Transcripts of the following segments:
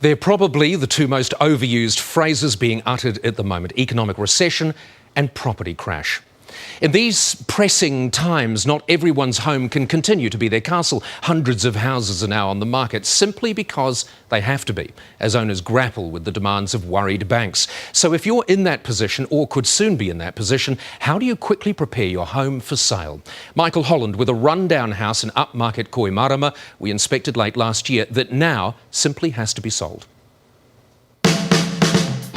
They're probably the two most overused phrases being uttered at the moment: economic recession and property crash. In these pressing times, not everyone's home can continue to be their castle. Hundreds of houses are now on the market simply because they have to be, as owners grapple with the demands of worried banks. So if you're in that position, or could soon be in that position, how do you quickly prepare your home for sale? Michael Holland with a rundown house in upmarket Kohimarama we inspected late last year that now simply has to be sold.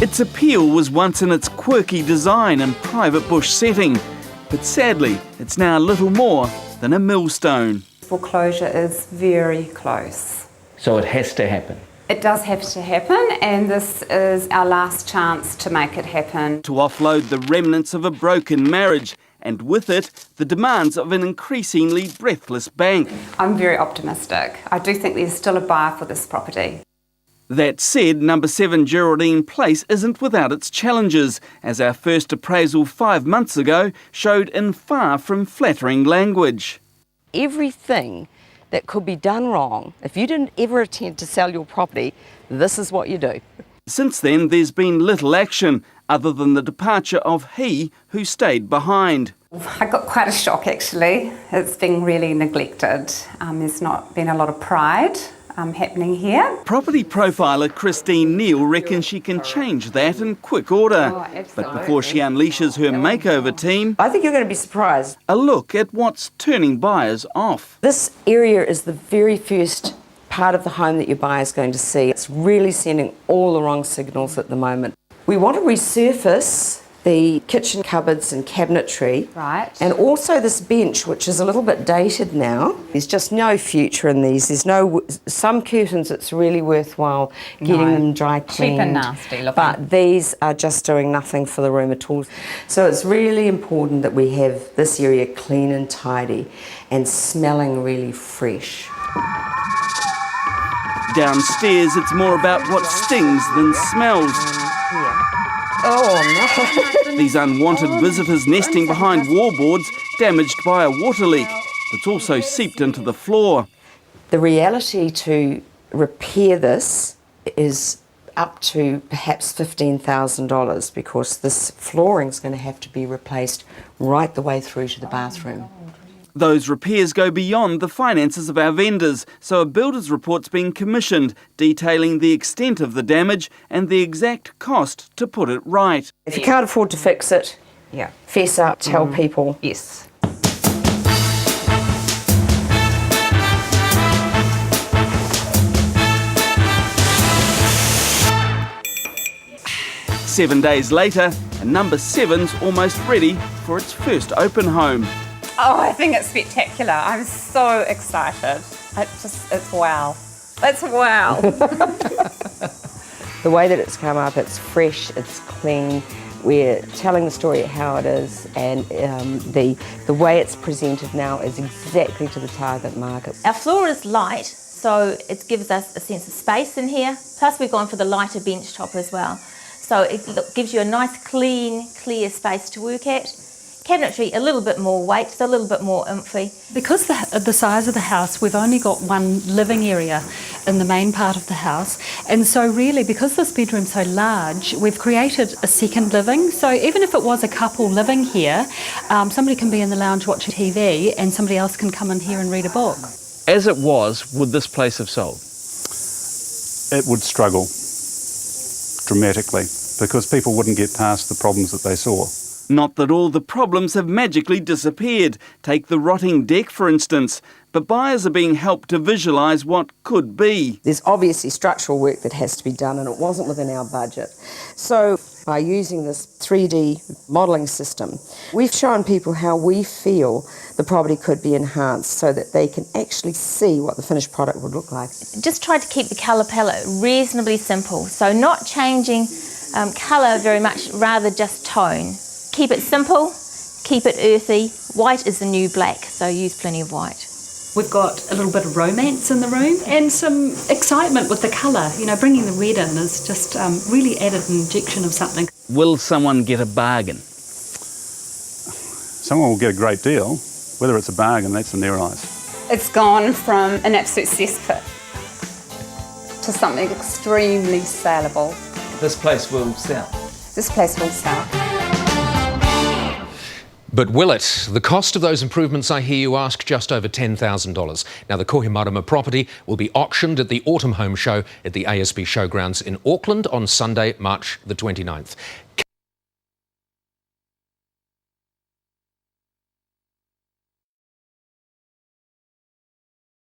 Its appeal was once in its quirky design and private bush setting, but sadly it's now little more than a millstone. Foreclosure is very close. So it has to happen. It does have to happen, and this is our last chance to make it happen. To offload the remnants of a broken marriage, and with it, the demands of an increasingly breathless bank. I'm very optimistic. I do think there's still a buyer for this property. That said, number 7 Geraldine Place isn't without its challenges, as our first appraisal 5 months ago showed in far from flattering language. Everything that could be done wrong, if you didn't ever attempt to sell your property, this is what you do. Since then, there's been little action, other than the departure of he who stayed behind. I got quite a shock actually. It's been really neglected. There's not been a lot of pride happening here. Property profiler Christine Neal reckons she can change that in quick order. Oh, absolutely. But before she unleashes her makeover team, I think you're going to be surprised. a look at what's turning buyers off. This area is the very first part of the home that your buyer is going to see. It's really sending all the wrong signals at the moment. We want to resurface the kitchen cupboards and cabinetry. Right. And also this bench, which is a little bit dated now. There's just no future in these. Some curtains it's really worthwhile getting them dry cleaned. Cheap and nasty looking. But these are just doing nothing for the room at all. So it's really important that we have this area clean and tidy and smelling really fresh. Downstairs, it's more about what stings than smells. Oh no! These unwanted visitors nesting behind wallboards damaged by a water leak that's also seeped into the floor. The reality to repair this is up to perhaps $15,000 because this flooring is going to have to be replaced right the way through to the bathroom. Those repairs go beyond the finances of our vendors, so a builder's report's been commissioned detailing the extent of the damage and the exact cost to put it right. If you can't afford to fix it, fess up, tell people. Yes. Seven days later, and number 7's almost ready for its first open home. Oh, I think it's spectacular. I'm so excited. It's wow. It's wow. The way that it's come up, it's fresh, it's clean. We're telling the story how it is, and the way it's presented now is exactly to the target market. Our floor is light, so it gives us a sense of space in here. Plus we've gone for the lighter bench top as well. So it gives you a nice, clean, clear space to work at. Cabinetry, a little bit more weight, so a little bit more oomphy. Because of the size of the house, we've only got one living area in the main part of the house. And so really, because this bedroom's so large, we've created a second living. So even if it was a couple living here, somebody can be in the lounge watching TV and somebody else can come in here and read a book. As it was, would this place have sold? It would struggle dramatically because people wouldn't get past the problems that they saw. Not that all the problems have magically disappeared. Take the rotting deck, for instance. But buyers are being helped to visualise what could be. There's obviously structural work that has to be done, and it wasn't within our budget. So by using this 3D modelling system, we've shown people how we feel the property could be enhanced so that they can actually see what the finished product would look like. Just tried to keep the colour palette reasonably simple, so not changing colour very much, rather just tone. Keep it simple, keep it earthy. White is the new black, so use plenty of white. We've got a little bit of romance in the room and some excitement with the colour. You know, bringing the red in is just really added an injection of something. Will someone get a bargain? Someone will get a great deal. Whether it's a bargain, that's in their eyes. It's gone from an absolute cesspit to something extremely saleable. This place will sell. This place will sell. But will it? The cost of those improvements, I hear you ask, just over $10,000. Now, the Kohimarama property will be auctioned at the Autumn Home Show at the ASB Showgrounds in Auckland on Sunday, March the 29th.